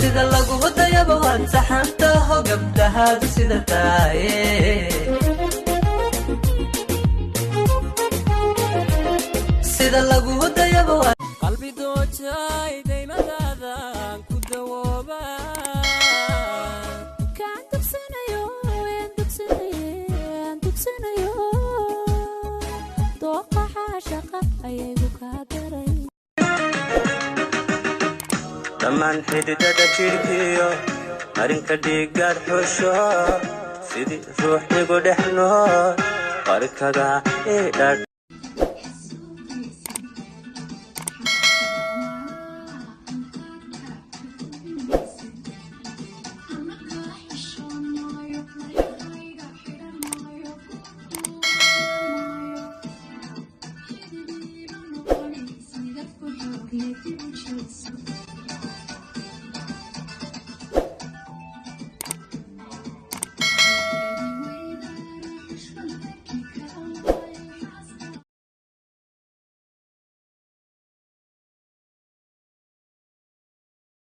sida lagu dayaba waan saxantaho gabdhahaadu sida taaye sida lagu dayaba qalbi doojay daymadaada ku dawooba kaan tugsanayo dooqa xaashaqa ayagu kaa daray dhammaan xididada jirkiyo marinka dhiigaad xusho sidii ruux igu dhex nool qarkaga idhadh Thank you.